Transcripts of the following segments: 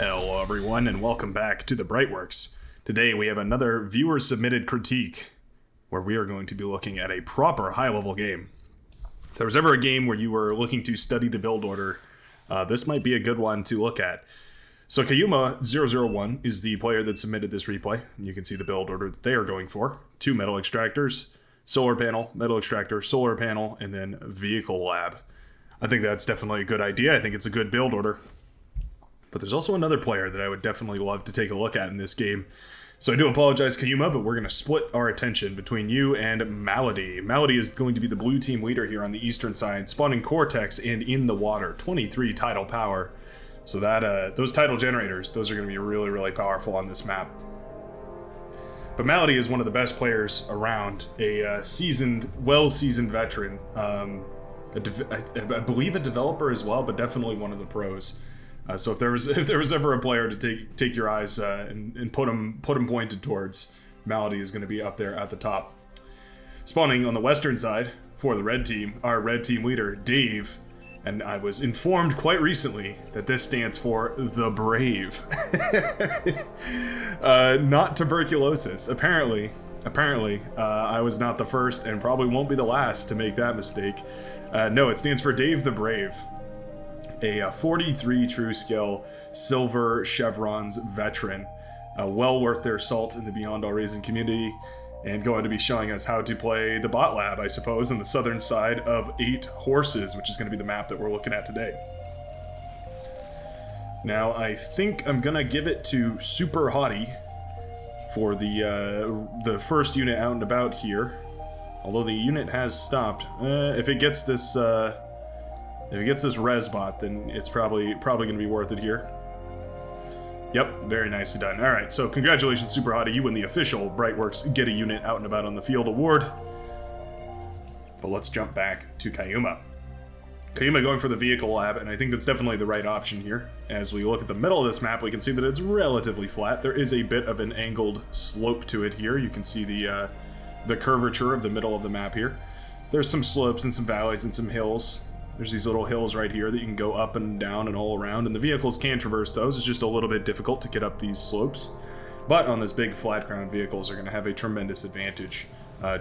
Hello everyone and welcome back to the Brightworks. Today we have another viewer-submitted critique where we are going to be looking at a proper high-level game. If there was ever a game where you were looking to study the build order, this might be a good one to look at. So Kayuma001 is the player that submitted this replay. You can see the build order that they are going for. 2 metal extractors, solar panel, metal extractor, solar panel, and then vehicle lab. I think that's definitely a good idea. I think it's a good build order. But there's also another player that I would definitely love to take a look at in this game. So I do apologize, Kayuma, but we're going to split our attention between you and Malady. Malady is going to be the blue team leader here on the eastern side, spawning Cortex and in the water, 23 tidal power. So that those tidal generators, those are going to be really, really powerful on this map. But Malady is one of the best players around, a seasoned, well-seasoned veteran. I believe a developer as well, but definitely one of the pros. So if there was ever a player to take your eyes and put him pointed towards, Malady is going to be up there at the top. Spawning on the western side for the red team, our red team leader Dave, and I was informed quite recently that this stands for the Brave, not tuberculosis. Apparently, I was not the first and probably won't be the last to make that mistake. No, it stands for Dave the Brave. A 43 true skill, silver chevrons veteran, well worth their salt in the Beyond All Reason community, and going to be showing us how to play the bot lab, I suppose, on the southern side of 8 Horses, which is going to be the map that we're looking at today. Now, I think I'm going to give it to Super Hottie for the first unit out and about here, although the unit has stopped. If it gets this... If it gets this res bot, then it's probably going to be worth it here. Yep, very nicely done. All right, so congratulations, Super Hottie. You win the official Brightworks Get a Unit Out and About on the Field award. But let's jump back to Kayuma. Kayuma going for the vehicle lab, and I think that's definitely the right option here. As we look at the middle of this map, we can see that it's relatively flat. There is a bit of an angled slope to it here. You can see the curvature of the middle of the map here. There's some slopes and some valleys and some hills. There's these little hills right here that you can go up and down and all around, and the vehicles can traverse those. It's just a little bit difficult to get up these slopes. But on this big flat ground, vehicles are going to have a tremendous advantage.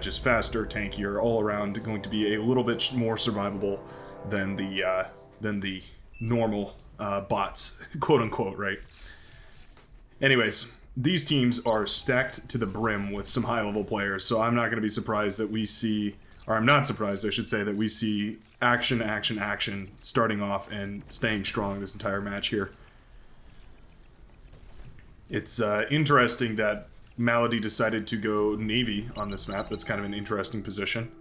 Just faster, tankier, all around, going to be a little bit more survivable than the normal bots, quote unquote, right? Anyways, these teams are stacked to the brim with some high level players, so I'm not going to be surprised that we see, or I'm not surprised, I should say, that we see action starting off and staying strong this entire match here. It's interesting that Malady decided to go Navy on this map. That's kind of an interesting position.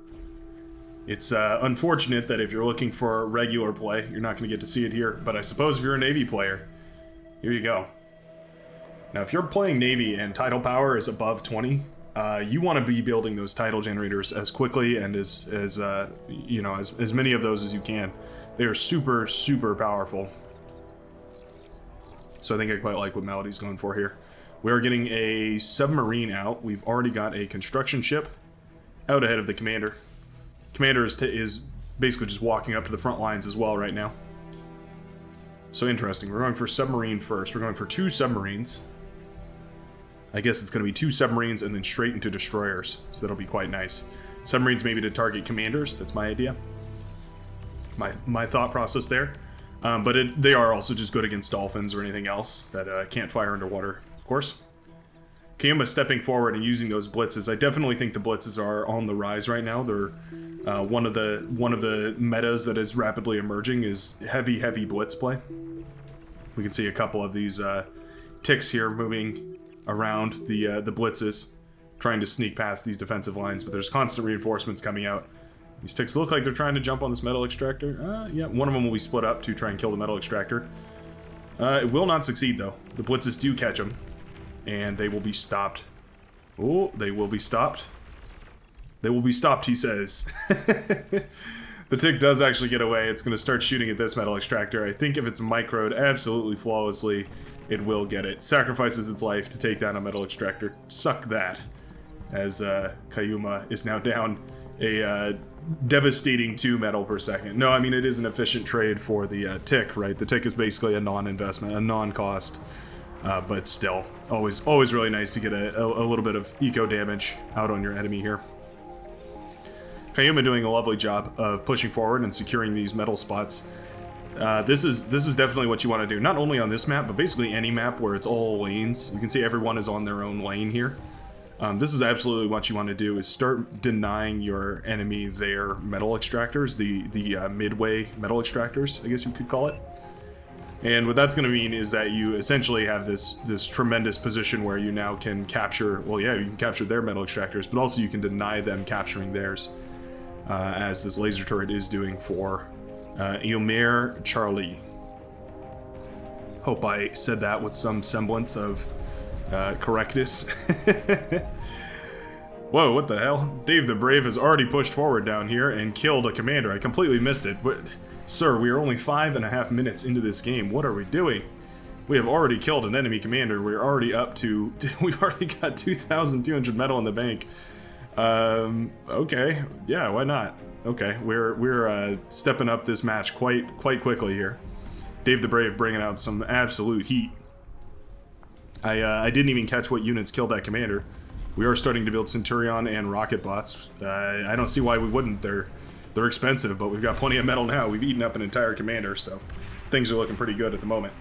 It's unfortunate that if you're looking for regular play, you're not going to get to see it here, but I suppose if you're a Navy player, here you go. Now, if you're playing Navy and tidal power is above 20, you want to be building those tidal generators as quickly and as many of those as you can. They are super, super powerful. So I think I quite like what Malady's going for here. We're getting a submarine out. We've already got a construction ship out ahead of the commander. Commander is basically just walking up to the front lines as well right now. So interesting. We're going for submarine first. We're going for 2 submarines. I guess it's going to be 2 submarines and then straight into destroyers, so that'll be quite nice. Submarines maybe to target commanders, that's my idea. My thought process there. But they are also just good against dolphins or anything else that can't fire underwater, of course. Kayuma stepping forward and using those blitzes. I definitely think the blitzes are on the rise right now. They're one of the metas that is rapidly emerging is heavy blitz play. We can see a couple of these ticks here moving around the blitzes, trying to sneak past these defensive lines, but there's constant reinforcements coming out. These ticks look like they're trying to jump on this metal extractor. Yeah, one of them will be split up to try and kill the metal extractor. It will not succeed, though. The blitzes do catch them, and they will be stopped. Oh, they will be stopped. They will be stopped, he says. The tick does actually get away. It's going to start shooting at this metal extractor. I think if it's microed absolutely flawlessly, it will get it. Sacrifices its life to take down a metal extractor. Suck that. As Kayuma is now down devastating 2 metal per second. No, I mean, it is an efficient trade for the tick, right? The tick is basically a non-investment, a non-cost, but still, always really nice to get a little bit of eco damage out on your enemy here. Kayuma doing a lovely job of pushing forward and securing these metal spots. This is definitely what you want to do, not only on this map, but basically any map where it's all lanes. You can see everyone is on their own lane here. This is absolutely what you want to do, is start denying your enemy their metal extractors, the midway metal extractors, I guess you could call it. And what that's going to mean is that you essentially have this tremendous position where you now can capture, well, yeah, you can capture their metal extractors, but also you can deny them capturing theirs, as this laser turret is doing for Ilmer Charlie. Hope I said that with some semblance of correctness. Whoa, what the hell? Dave the Brave has already pushed forward down here and killed a commander. I completely missed it. But, sir, we are only 5.5 minutes into this game. What are we doing? We have already killed an enemy commander. We're already up to... We've already got 2,200 metal in the bank. Okay. Yeah, why not? Okay, we're stepping up this match quite quickly here. Dave the Brave bringing out some absolute heat. I didn't even catch what units killed that commander. We are starting to build Centurion and rocket bots. I don't see why we wouldn't. They're expensive, but we've got plenty of metal now. We've eaten up an entire commander, so things are looking pretty good at the moment.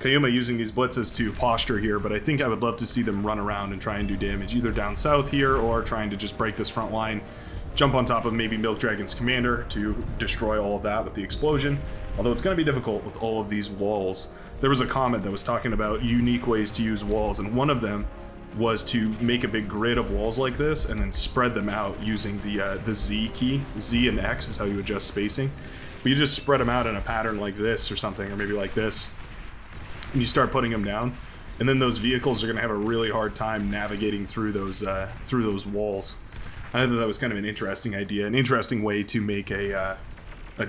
Kayuma using these blitzes to posture here, but I think I would love to see them run around and try and do damage, either down south here or trying to just break this front line, jump on top of maybe Milk Dragon's commander to destroy all of that with the explosion. Although it's going to be difficult with all of these walls. There was a comment that was talking about unique ways to use walls, and one of them was to make a big grid of walls like this and then spread them out using the Z key. Z and X is how you adjust spacing. But you just spread them out in a pattern like this or something, or maybe like this. And you start putting them down, and then those vehicles are going to have a really hard time navigating through those walls. I thought that was kind of an interesting idea, an interesting way to make a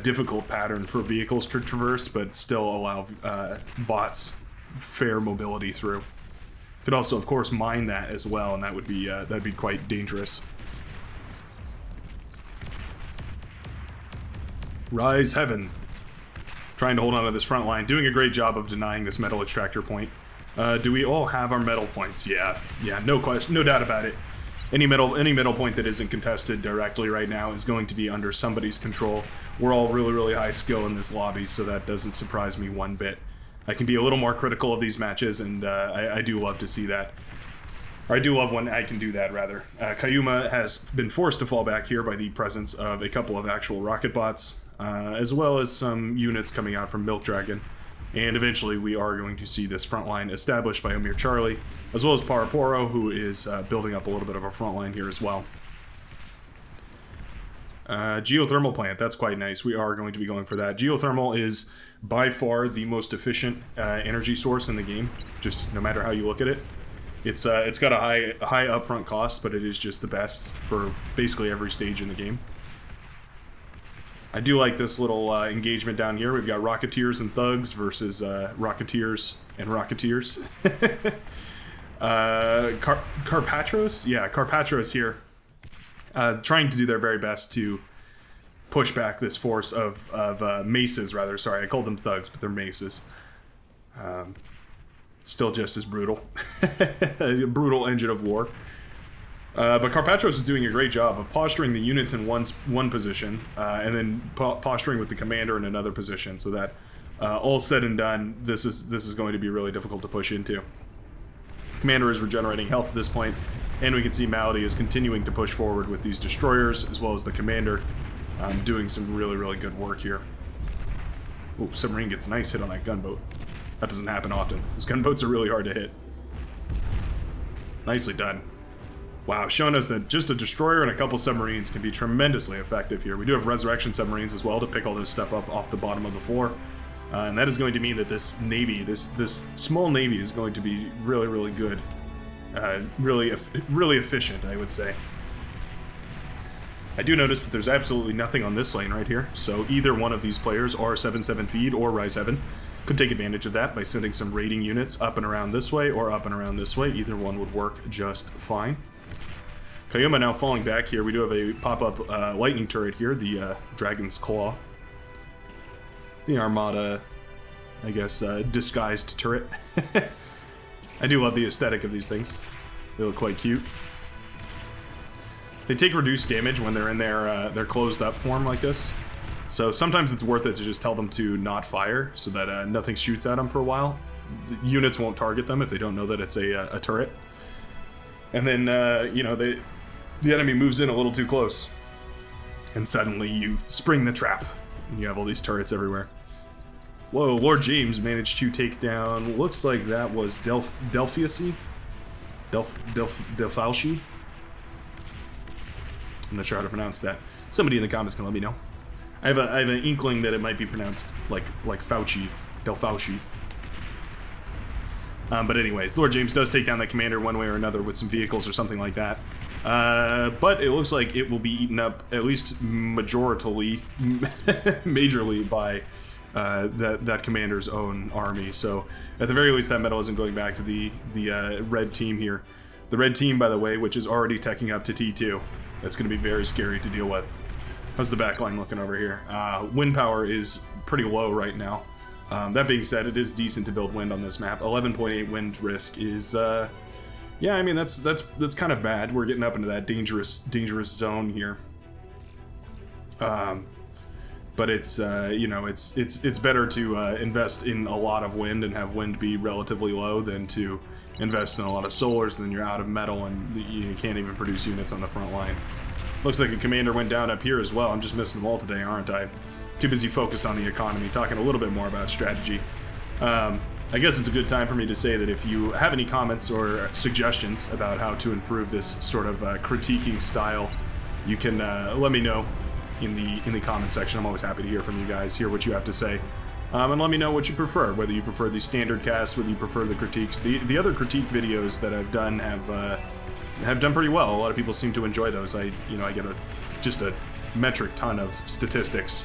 difficult pattern for vehicles to traverse, but still allow bots fair mobility through. Could also, of course, mine that as well, and that would be that'd be quite dangerous. Rise Heaven, trying to hold on to this front line, doing a great job of denying this metal extractor point. Do we all have our metal points? Yeah, no question, no doubt about it. Any metal point that isn't contested directly right now is going to be under somebody's control. We're all really high skill in this lobby, so that doesn't surprise me one bit. I can be a little more critical of these matches, and I do love to see that. Or I do love when I can do that, rather. Kayuma has been forced to fall back here by the presence of a couple of actual rocket bots, as well as some units coming out from Milk Dragon. And eventually we are going to see this front line established by Omir Charlie, as well as Paraporo, who is building up a little bit of a front line here as well. Geothermal plant, that's quite nice. We are going to be going for that. Geothermal is by far the most efficient energy source in the game, just no matter how you look at it. It's got a high upfront cost, but it is just the best for basically every stage in the game. I do like this little engagement down here. We've got Rocketeers and Thugs versus Rocketeers and Rocketeers. Carpatros? Yeah, Carpatros here. Trying to do their very best to push back this force of maces, rather. Sorry, I called them thugs, but they're maces. Still just as brutal. A brutal engine of war. But Carpatros is doing a great job of posturing the units in one position, and then posturing with the commander in another position, so that all said and done, this is going to be really difficult to push into. Commander is regenerating health at this point, and we can see Malady is continuing to push forward with these destroyers, as well as the commander, doing some really good work here. Ooh, submarine gets a nice hit on that gunboat. That doesn't happen often. Those gunboats are really hard to hit. Nicely done. Wow, showing us that just a destroyer and a couple submarines can be tremendously effective here. We do have resurrection submarines as well to pick all this stuff up off the bottom of the floor. And that is going to mean that this navy, this small navy, is going to be really good. Really efficient, I would say. I do notice that there's absolutely nothing on this lane right here, so either one of these players, R77 Feed or Rise Heaven, could take advantage of that by sending some raiding units up and around this way or up and around this way. Either one would work just fine. Kayoma now falling back here. We do have a pop-up lightning turret here, the Dragon's Claw. The Armada, I guess, disguised turret. I do love the aesthetic of these things. They look quite cute. They take reduced damage when they're in their closed-up form like this. So sometimes it's worth it to just tell them to not fire so that nothing shoots at them for a while. The units won't target them if they don't know that it's a turret. And then, you know, the enemy moves in a little too close. And suddenly you spring the trap. And you have all these turrets everywhere. Whoa, Lord James managed to take down, looks like that was Delphiusy? Delphauci? I'm not sure how to pronounce that. Somebody in the comments can let me know. I have an inkling that it might be pronounced like Fauci, Delphauci. But anyways, Lord James does take down the commander one way or another with some vehicles or something like that. But it looks like it will be eaten up, at least majorly by that commander's own army. So at the very least, that medal isn't going back to the red team here. The red team, by the way, which is already teching up to T2. That's going to be very scary to deal with. How's the backline looking over here? Wind power is pretty low right now. That being said, it is decent to build wind on this map. 11.8 wind risk is, yeah, I mean that's kind of bad. We're getting up into that dangerous zone here. But it's you know, it's better to invest in a lot of wind and have wind be relatively low than to invest in a lot of solars and then you're out of metal and you can't even produce units on the front line. Looks like a commander went down up here as well. I'm just missing them all today, aren't I? Too busy focused on the economy, talking a little bit more about strategy. I guess it's a good time for me to say that if you have any comments or suggestions about how to improve this sort of critiquing style, you can let me know in the comment section. I'm always happy to hear from you guys, hear what you have to say. And let me know what you prefer, whether you prefer the standard cast, whether you prefer the critiques. The other critique videos that I've done have done pretty well. A lot of people seem to enjoy those. I get just a metric ton of statistics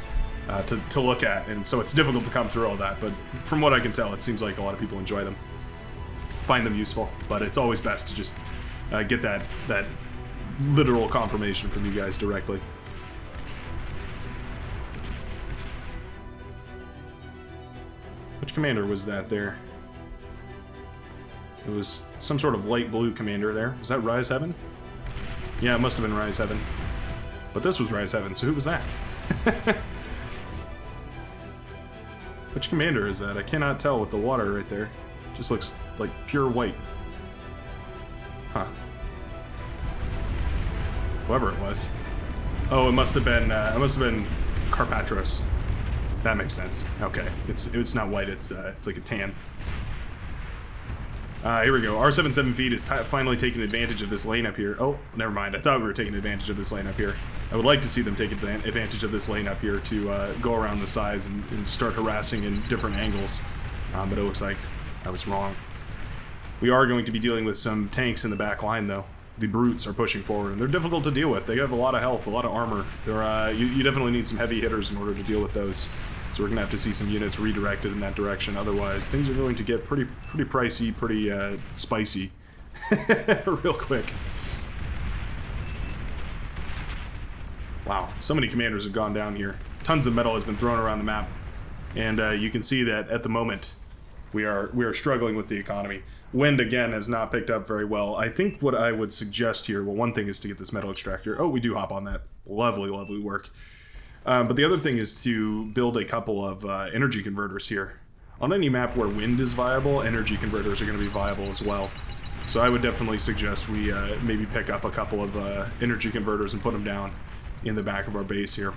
to look at, and so it's difficult to come through all that, but from what I can tell, it seems like a lot of people enjoy them, find them useful, but it's always best to just get that literal confirmation from you guys directly. Which commander was that there? It was some sort of light blue commander there. Was that Rise Heaven? Yeah, it must have been Rise Heaven. But this was Rise Heaven, so who was that? Which commander is that? I cannot tell with the water right there. Just looks like pure white. Huh. Whoever it was. Oh, it must have been Carpatros. That makes sense. Okay, it's not white. It's like a tan. Here we go. R77 feet is finally taking advantage of this lane up here. Oh, never mind. I thought we were taking advantage of this lane up here. I would like to see them take advantage of this lane up here to go around the sides and start harassing in different angles. But it looks like I was wrong. We are going to be dealing with some tanks in the back line, though. The brutes are pushing forward, and they're difficult to deal with. They have a lot of health, a lot of armor. You definitely need some heavy hitters in order to deal with those. So we're going to have to see some units redirected in that direction. Otherwise, things are going to get pretty pricey, pretty spicy real quick. Wow, so many commanders have gone down here. Tons of metal has been thrown around the map. And you can see that at the moment, we are struggling with the economy. Wind, again, has not picked up very well. I think what I would suggest here, well, one thing is to get this metal extractor. Oh, we do hop on that. Lovely, lovely work. But the other thing is to build a couple of energy converters here. On any map where wind is viable, energy converters are going to be viable as well. So I would definitely suggest we maybe pick up a couple of energy converters and put them down in the back of our base here.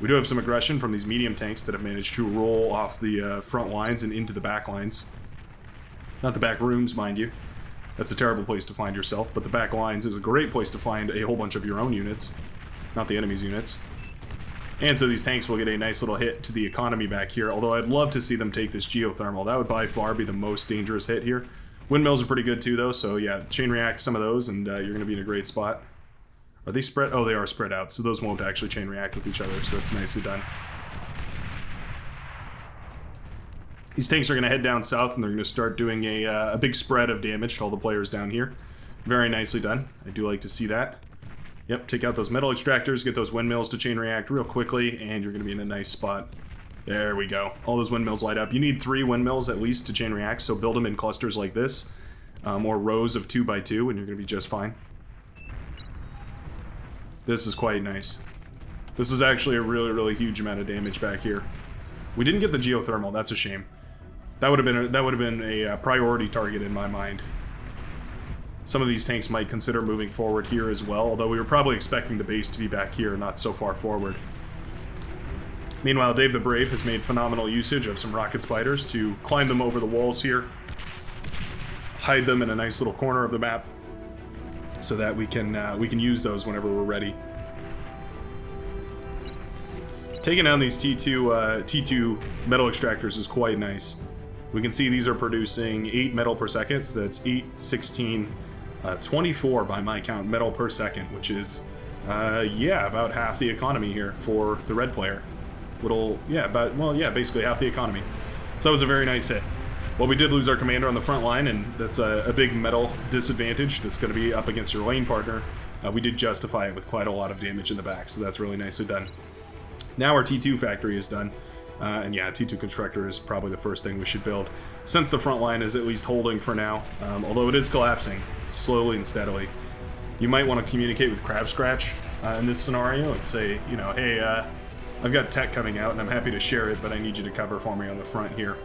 We do have some aggression from these medium tanks that have managed to roll off the front lines and into the back lines. Not the back rooms, mind you. That's a terrible place to find yourself, but the back lines is a great place to find a whole bunch of your own units, not the enemy's units. And so these tanks will get a nice little hit to the economy back here, although I'd love to see them take this geothermal. That would by far be the most dangerous hit here. Windmills are pretty good too, though, so yeah, chain react some of those, and you're going to be in a great spot. Are they spread? Oh, they are spread out, so those won't actually chain react with each other, so that's nicely done. These tanks are going to head down south, and they're going to start doing a big spread of damage to all the players down here. Very nicely done. I do like to see that. Yep, take out those metal extractors, get those windmills to chain react real quickly, and you're going to be in a nice spot. There we go. All those windmills light up. You need 3 windmills at least to chain react, so build them in clusters like this, or rows of 2 by 2, and you're going to be just fine. This is quite nice. This is actually a really, really huge amount of damage back here. We didn't get the geothermal. That's a shame. That would have been a priority target in my mind. Some of these tanks might consider moving forward here as well, although we were probably expecting the base to be back here, not so far forward. Meanwhile, Dave the Brave has made phenomenal usage of some rocket spiders to climb them over the walls here, hide them in a nice little corner of the map, so that we can use those whenever we're ready. Taking down these T2 metal extractors is quite nice. We can see these are producing 8 metal per second, so that's 8, 16, 24 by my count metal per second, which is, yeah, about half the economy here for the red player. Basically half the economy. So that was a very nice hit. Well, we did lose our commander on the front line, and that's a big metal disadvantage that's going to be up against your lane partner. We did justify it with quite a lot of damage in the back, so that's really nicely done. Now our T2 factory is done. And yeah, T2 constructor is probably the first thing we should build, since the front line is at least holding for now, although it is collapsing slowly and steadily. You might want to communicate with Crab Scratch in this scenario and say, you know, hey, I've got tech coming out and I'm happy to share it, but I need you to cover for me on the front here.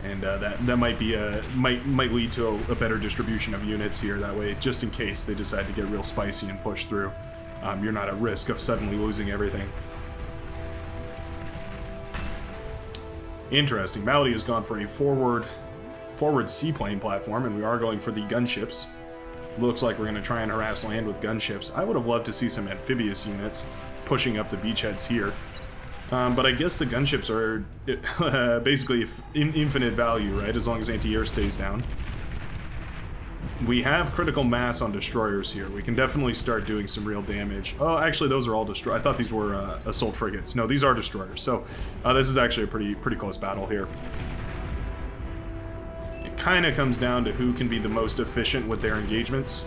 And that might be might lead to a better distribution of units here. That way, just in case they decide to get real spicy and push through, you're not at risk of suddenly losing everything. Interesting. Malady has gone for a forward seaplane platform, and we are going for the gunships. Looks like we're going to try and harass land with gunships. I would have loved to see some amphibious units pushing up the beachheads here. But I guess the gunships are basically infinite value, right? As long as anti-air stays down. We have critical mass on destroyers here. We can definitely start doing some real damage. Oh, actually, those are all destroyers. I thought these were assault frigates. No, these are destroyers. So this is actually a pretty close battle here. It kind of comes down to who can be the most efficient with their engagements.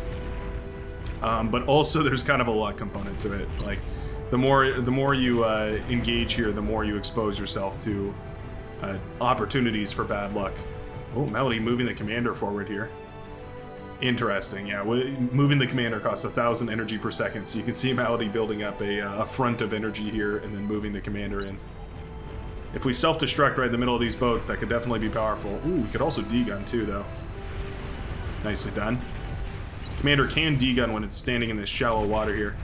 But also, there's kind of a luck component to it. Like, the more you engage here, the more you expose yourself to opportunities for bad luck. Oh, Malady moving the commander forward here. Interesting, yeah. Moving the commander costs 1,000 energy per second, so you can see Malady building up a front of energy here and then moving the commander in. If we self-destruct right in the middle of these boats, that could definitely be powerful. Ooh, we could also D-gun too, though. Nicely done. Commander can D-gun when it's standing in this shallow water here.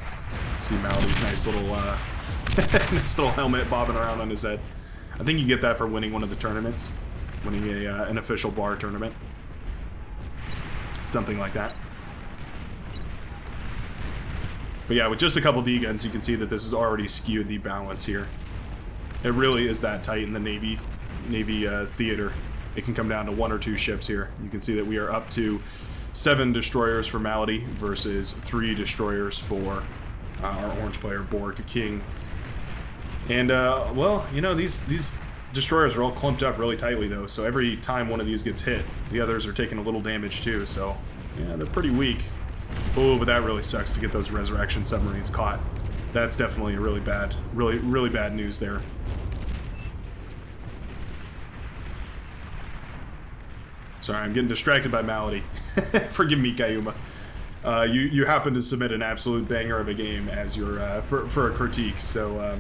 See Malady's nice little helmet bobbing around on his head. I think you get that for winning one of the tournaments, winning an official bar tournament. Something like that. But yeah, with just a couple D-guns, you can see that this has already skewed the balance here. It really is that tight in the Navy theater. It can come down to 1 or 2 ships here. You can see that we are up to 7 destroyers for Malady versus 3 destroyers for our orange player, Borg King. And, well, you know, these destroyers are all clumped up really tightly, though, so every time one of these gets hit, the others are taking a little damage, too, so, yeah, they're pretty weak. Oh, but that really sucks to get those resurrection submarines caught. That's definitely a really bad news there. Sorry, I'm getting distracted by Malady. Forgive me, Kayuma. You happen to submit an absolute banger of a game as your for a critique, so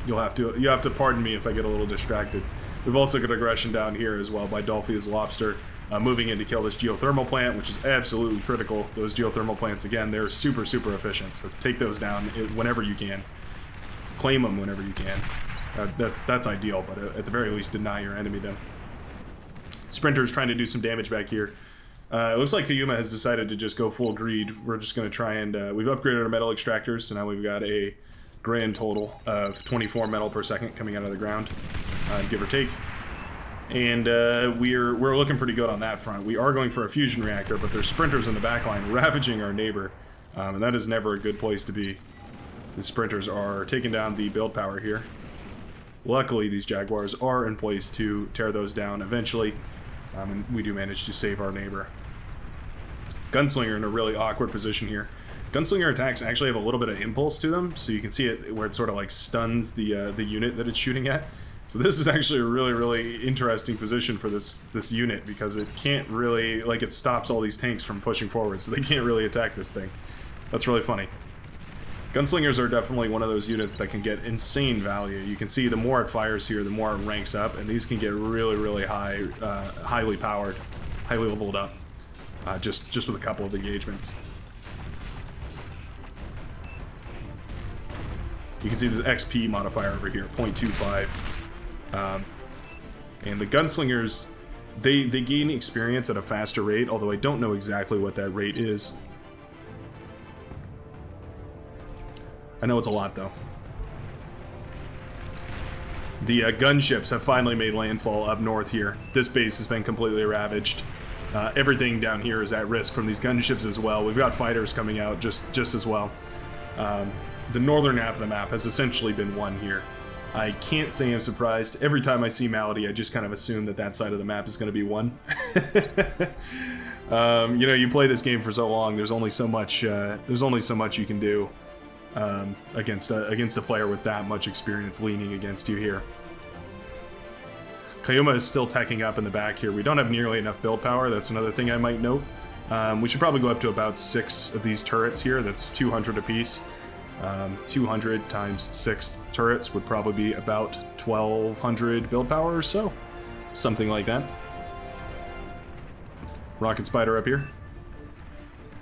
you'll have to pardon me if I get a little distracted. We've also got aggression down here as well by Dolphy's Lobster, moving in to kill this geothermal plant, which is absolutely critical. Those geothermal plants, again, they're super efficient, so take those down whenever you can. Claim them whenever you can. That's ideal, but at the very least, deny your enemy them. Sprinter's trying to do some damage back here. It looks like Kayuma has decided to just go full greed. We're just going to try and... we've upgraded our metal extractors, so now we've got a grand total of 24 metal per second coming out of the ground, give or take. And we're looking pretty good on that front. We are going for a fusion reactor, but there's sprinters in the backline ravaging our neighbor, and that is never a good place to be. The sprinters are taking down the build power here. Luckily, these Jaguars are in place to tear those down eventually, and we do manage to save our neighbor. Gunslinger in a really awkward position here. Gunslinger attacks actually have a little bit of impulse to them, so you can see it where it sort of like stuns the unit that it's shooting at. So this is actually a really, really interesting position for this unit, because it can't really, like, it stops all these tanks from pushing forward, so they can't really attack this thing. That's really funny. Gunslingers are definitely one of those units that can get insane value. You can see the more it fires here, the more it ranks up, and these can get really, really high, highly powered, highly leveled up, just with a couple of engagements. You can see this XP modifier over here, 0.25. And the Gunslingers, they gain experience at a faster rate, although I don't know exactly what that rate is. I know it's a lot, though. The gunships have finally made landfall up north here. This base has been completely ravaged. Everything down here is at risk from these gunships as well. We've got fighters coming out just as well. The northern half of the map has essentially been won here. I can't say I'm surprised. Every time I see Malady, I just kind of assume that that side of the map is going to be won. You know, you play this game for so long. There's only so much. There's only so much you can do against a player with that much experience leaning against you here. Kayuma is still teching up in the back here. We don't have nearly enough build power. That's another thing I might note. We should probably go up to about 6 of these turrets here. That's 200 apiece. 200 times 6 turrets would probably be about 1,200 build power or so. Something like that. Rocket Spider up here.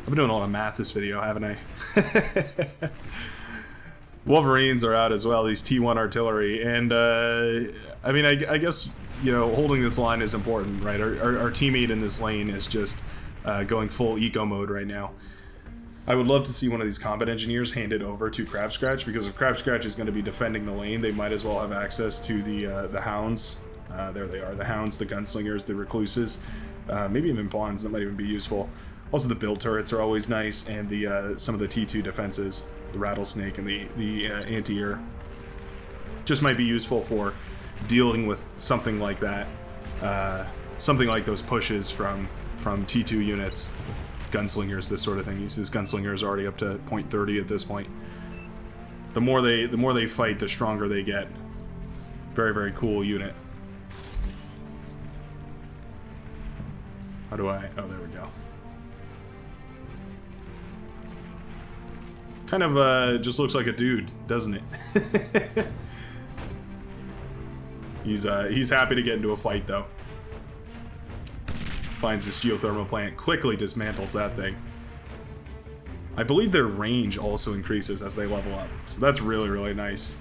I've been doing a lot of math this video, haven't I? Wolverines are out as well, these T1 artillery. And, I mean, I guess, you know, holding this line is important, right? Our teammate in this lane is just going full eco mode right now. I would love to see one of these combat engineers handed over to Crab Scratch, because if Crab Scratch is going to be defending the lane, they might as well have access to the hounds. There they are, the hounds, the gunslingers, the recluses, maybe even pawns. That might even be useful. Also, the build turrets are always nice, and the some of the T2 defenses, the rattlesnake and the anti-air, just might be useful for dealing with something like that, something like those pushes from T2 units. Gunslingers, this sort of thing. You see this gunslinger is already up to 0.30 at this point. The more they fight, the stronger they get. Very, very cool unit. How do I... oh, there we go. Kind of just looks like a dude, doesn't it? He's happy to get into a fight, though. Finds this geothermal plant, quickly dismantles that thing. I believe their range also increases as they level up, so that's really, really nice.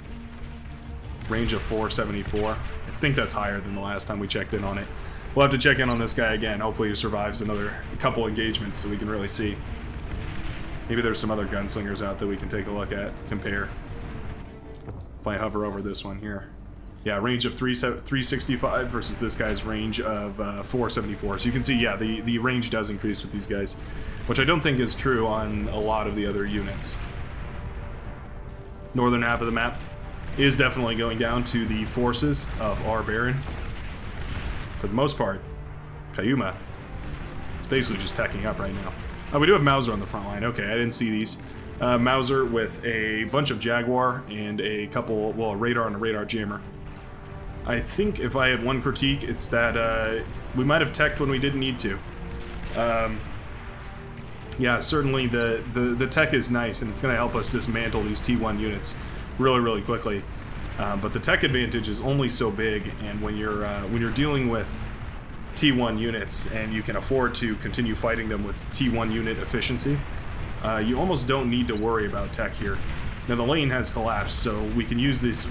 Range of 474. I think that's higher than the last time we checked in on it. We'll have to check in on this guy again. Hopefully he survives another couple engagements so we can really see. Maybe there's some other gunslingers out that we can take a look at, compare. If I hover over this one here. Yeah, range of 365 versus this guy's range of 474. So you can see, yeah, the range does increase with these guys, which I don't think is true on a lot of the other units. Northern half of the map is definitely going down to the forces of our Baron. For the most part, Kayuma is basically just teching up right now. We do have Mauser on the front line. Okay, I didn't see these. Mauser with a bunch of Jaguar and a couple, well, a radar and a radar jammer. I think if I had one critique, it's that we might have teched when we didn't need to. Yeah, certainly the tech is nice, and it's going to help us dismantle these T1 units really, really quickly. But the tech advantage is only so big, and when you're dealing with T1 units and you can afford to continue fighting them with T1 unit efficiency, you almost don't need to worry about tech here. Now the lane has collapsed, so we can use this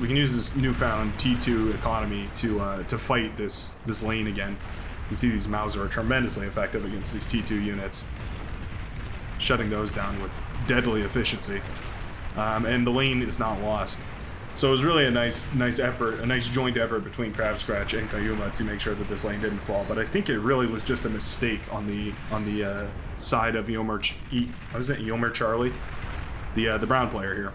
newfound T2 economy to fight this lane again. You can see these Mauser are tremendously effective against these T2 units, shutting those down with deadly efficiency. And the lane is not lost. So it was really a nice effort, a nice joint effort between Crab Scratch and Kayuma to make sure that this lane didn't fall. But I think it really was just a mistake on the side of Yomer Charlie, the brown player here,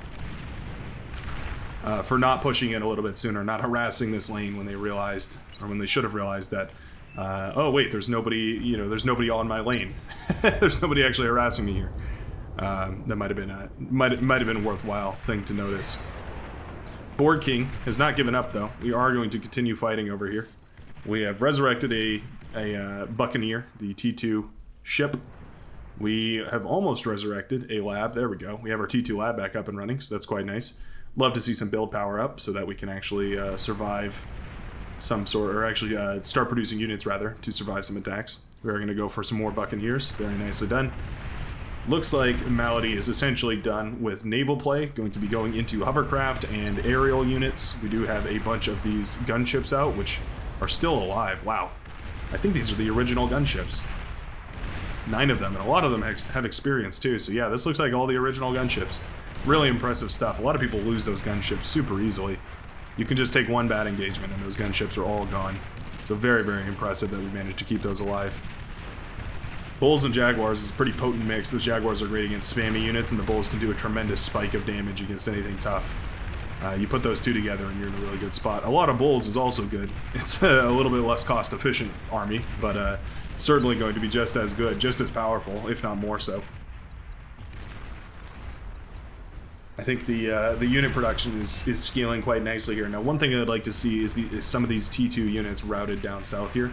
for not pushing in a little bit sooner, not harassing this lane when they realized, or when they should have realized that, oh wait, there's nobody, there's nobody on my lane. There's nobody actually harassing me here. That might have been a worthwhile thing to notice. Board King has not given up, though. We are going to continue fighting over here. We have resurrected a Buccaneer, the T2 ship. We have almost resurrected a lab. There we go. We have our T2 lab back up and running, so that's quite nice. Love to see some build power up so that we can actually survive some sort, or actually start producing units, rather, to survive some attacks. We are going to go for some more Buccaneers. Very nicely done. Looks like Malady is essentially done with naval play, going to be going into hovercraft and aerial units. We do have a bunch of these gunships out, which are still alive. Wow. I think these are the original gunships. 9 of them, and a lot of them have experience too. So yeah, this looks like all the original gunships. Really impressive stuff. A lot of people lose those gunships super easily. You can just take one bad engagement and those gunships are all gone. So very, very impressive that we managed to keep those alive. Bulls and Jaguars is a pretty potent mix. Those Jaguars are great against spammy units, and the Bulls can do a tremendous spike of damage against anything tough. You put those two together and you're in a really good spot. A lot of Bulls is also good. It's a little bit less cost-efficient army, but certainly going to be just as good, just as powerful, if not more so. I think the unit production is scaling quite nicely here. Now, one thing I'd like to see is some of these T2 units routed down south here.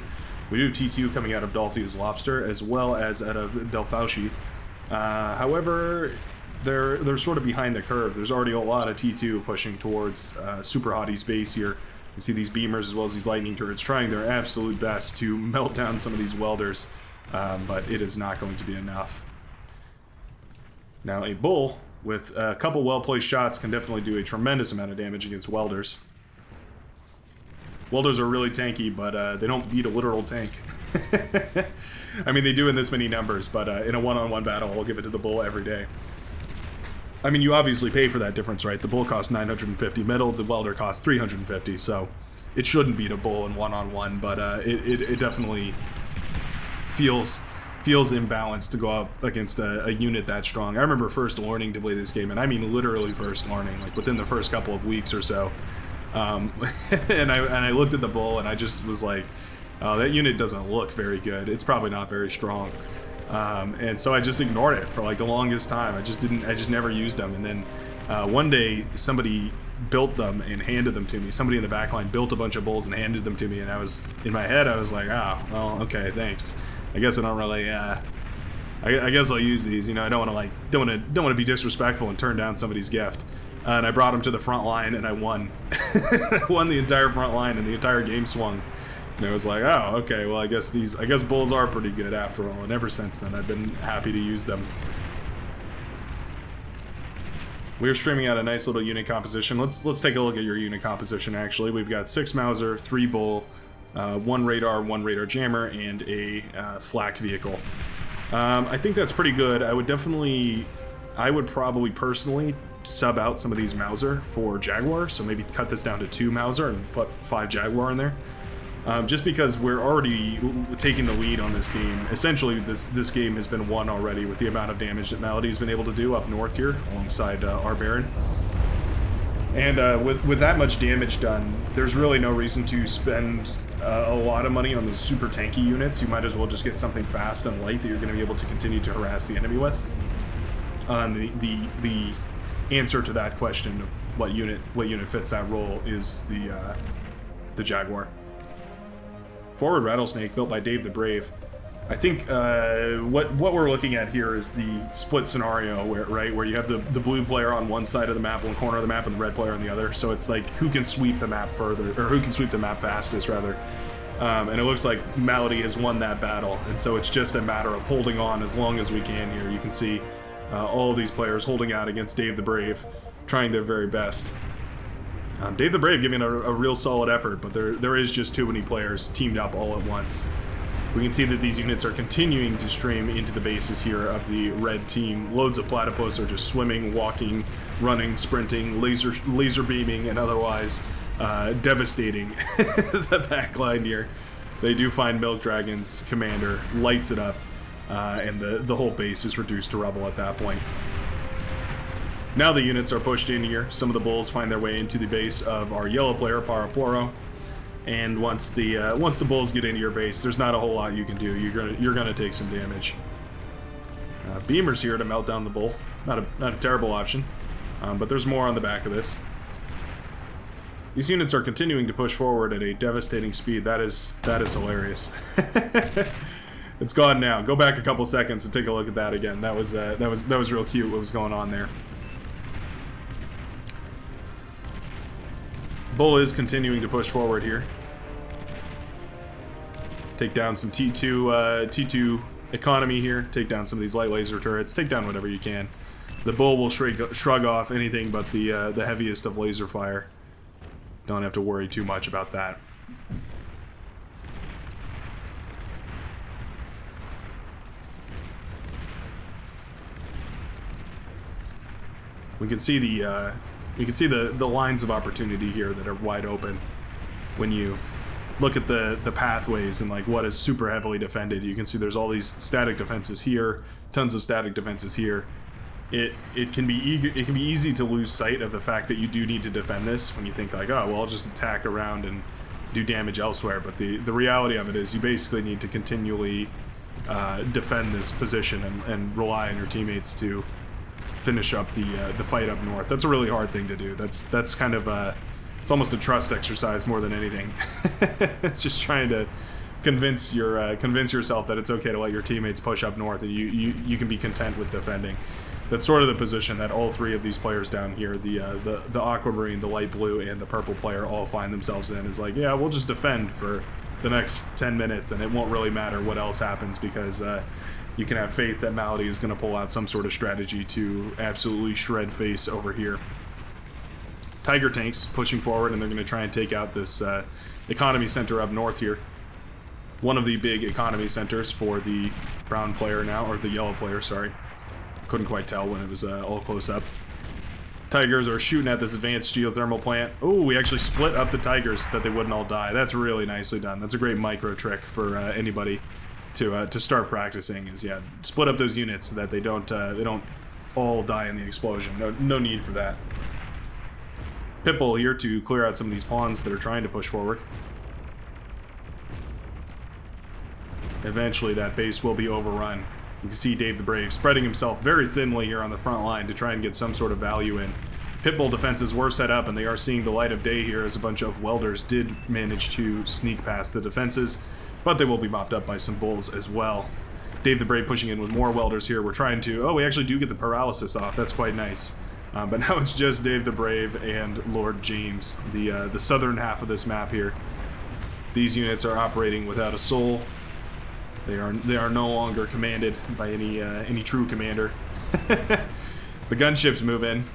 We do have T2 coming out of Dolphy's Lobster, as well as out of Delfauci. However, they're sort of behind the curve. There's already a lot of T2 pushing towards Super Hottie's base here. You see these beamers as well as these lightning turrets trying their absolute best to melt down some of these welders, but it is not going to be enough. Now, a bull with a couple well-placed shots can definitely do a tremendous amount of damage against welders. Welders are really tanky, but they don't beat a literal tank. I mean, they do in this many numbers, but in a one-on-one battle, I'll give it to the bull every day. I mean, you obviously pay for that difference, right? The bull costs 950 metal, the welder costs 350, so it shouldn't beat a bull in one-on-one, but it definitely feels imbalanced to go up against a unit that strong. I remember first learning to play this game, and I mean literally first learning, like within the first couple of weeks or so. And I looked at the bull and I just was like, oh, that unit doesn't look very good. It's probably not very strong. And so I just ignored it for like the longest time. I just never used them. And then one day somebody built them and handed them to me. Somebody in the back line built a bunch of bulls and handed them to me. And I was, in my head, I was like, oh, well, okay, thanks. I guess I don't really, I guess I'll use these. You know, I don't want to be disrespectful and turn down somebody's gift. And I brought him to the front line, and I won. I won the entire front line, and the entire game swung. And I was like, oh, okay, well, I guess bulls are pretty good after all. And ever since then, I've been happy to use them. We're streaming out a nice little unit composition. Let's take a look at your unit composition, actually. We've got 6 Mauser, 3 Bull, 1 radar, 1 radar jammer, and a flak vehicle. I think that's pretty good. I would probably personally sub out some of these Mauser for Jaguar, so maybe cut this down to 2 Mauser and put 5 Jaguar in there. Just because we're already taking the lead on this game. Essentially, this game has been won already with the amount of damage that Malady's been able to do up north here, alongside our Baron. And with that much damage done, there's really no reason to spend a lot of money on those super tanky units. You might as well just get something fast and light that you're going to be able to continue to harass the enemy with. The answer to that question of what unit fits that role is the Jaguar. Forward Rattlesnake, built by Dave the Brave. I think what we're looking at here is the split scenario where you have the blue player on one side of the map, one corner of the map, and the red player on the other. So it's like who can sweep the map further, or who can sweep the map fastest, rather. And it looks like Malady has won that battle, and so it's just a matter of holding on as long as we can here. You can see all of these players holding out against Dave the Brave, trying their very best. Dave the Brave giving a real solid effort, but there is just too many players teamed up all at once. We can see that these units are continuing to stream into the bases here of the red team. Loads of platypus are just swimming, walking, running, sprinting, laser beaming, and otherwise devastating the backline here. They do find Milk Dragon's commander, lights it up, and the whole base is reduced to rubble at that point. Now the units are pushed in here. Some of the bulls find their way into the base of our yellow player, Paraporo. And once the bulls get into your base, there's not a whole lot you can do. You're gonna take some damage. Beamer's here to melt down the bull. Not a terrible option, but there's more on the back of this. These units are continuing to push forward at a devastating speed. That is hilarious. It's gone now. Go back a couple seconds and take a look at that again. That was real cute. What was going on there? Bull is continuing to push forward here. Take down some T2 economy here. Take down some of these light laser turrets. Take down whatever you can. The Bull will shrug off anything but the heaviest of laser fire. Don't have to worry too much about that. We can see the lines of opportunity here that are wide open when you look at the pathways and like what is super heavily defended. You can see there's all these static defenses here, tons of static defenses here. It can be easy to lose sight of the fact that you do need to defend this when you think like, oh well, I'll just attack around and do damage elsewhere. But the reality of it is you basically need to continually defend this position and rely on your teammates to finish up the fight up north. That's a really hard thing to do. That's kind of it's almost a trust exercise more than anything. Just trying to convince yourself that it's okay to let your teammates push up north and you can be content with defending. That's sort of the position that all three of these players down here, the aquamarine, the light blue, and the purple player all find themselves in. Is like, yeah, we'll just defend for the next 10 minutes and it won't really matter what else happens because you can have faith that Malady is going to pull out some sort of strategy to absolutely shred face over here. Tiger tanks pushing forward and they're going to try and take out this economy center up north here. One of the big economy centers for the brown player now, or the yellow player, sorry. Couldn't quite tell when it was all close up. Tigers are shooting at this advanced geothermal plant. Oh, we actually split up the Tigers so that they wouldn't all die. That's really nicely done. That's a great micro trick for anybody to start practicing. Is yeah, split up those units so that they don't all die in the explosion. No need for that. Pitbull here to clear out some of these pawns that are trying to push forward. Eventually, that base will be overrun. You can see Dave the Brave spreading himself very thinly here on the front line to try and get some sort of value in. Pitbull defenses were set up and they are seeing the light of day here as a bunch of welders did manage to sneak past the defenses, but they will be mopped up by some bulls as well. Dave the Brave pushing in with more welders here. We're trying to... Oh, we actually do get the paralysis off. That's quite nice. But now it's just Dave the Brave and Lord James, the southern half of this map here. These units are operating without a soul. They are no longer commanded by any true commander. The gunships move in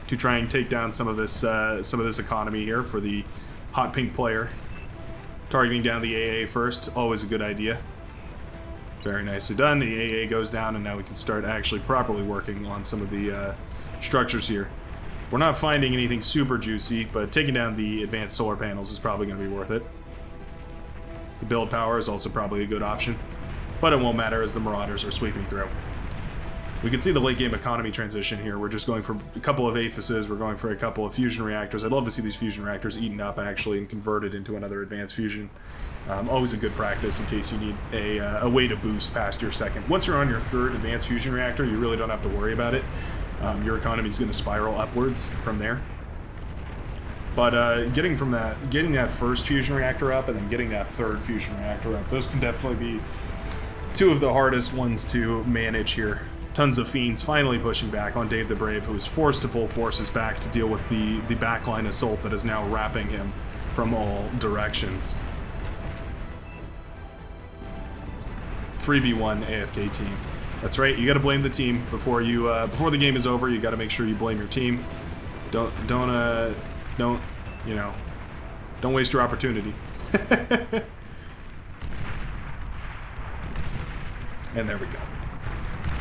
to try and take down some of this economy here for the hot pink player. Targeting down the AA first, always a good idea. Very nicely done. The AA goes down, and now we can start actually properly working on some of the structures here. We're not finding anything super juicy, but taking down the advanced solar panels is probably going to be worth it. The build power is also probably a good option, but it won't matter as the Marauders are sweeping through. We can see the late game economy transition here. We're just going for a couple of aphyses, we're going for a couple of fusion reactors. I'd love to see these fusion reactors eaten up actually and converted into another advanced fusion. Always a good practice in case you need a way to boost past your second. Once you're on your third advanced fusion reactor, you really don't have to worry about it. Your economy is going to spiral upwards from there. But getting that first fusion reactor up and then getting that third fusion reactor up, those can definitely be two of the hardest ones to manage here. Tons of fiends finally pushing back on Dave the Brave, who is forced to pull forces back to deal with the backline assault that is now wrapping him from all directions. 3v1 AFK team. That's right, you gotta blame the team before the game is over. You gotta make sure you blame your team. Don't waste your opportunity. And there we go.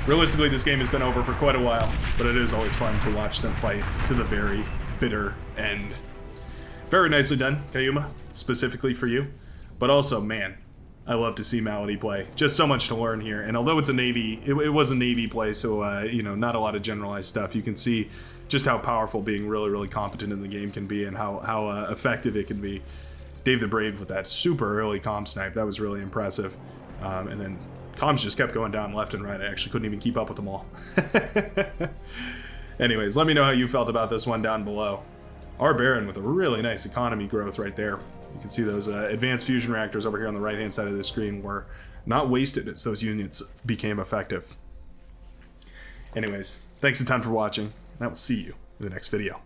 Realistically, this game has been over for quite a while, but it is always fun to watch them fight to the very bitter end. Very nicely done, Kayuma, specifically for you. But also, man, I love to see Malady play. Just so much to learn here. And although it's a Navy, it was a Navy play, so, not a lot of generalized stuff. You can see just how powerful being really, really competent in the game can be and how effective it can be. Dave the Brave with that super early comp snipe, that was really impressive. And then Comms just kept going down left and right. I actually couldn't even keep up with them all. Anyways, let me know how you felt about this one down below. Our Baron with a really nice economy growth right there. You can see those advanced fusion reactors over here on the right-hand side of the screen were not wasted as those units became effective. Anyways, thanks a ton for watching, and I will see you in the next video.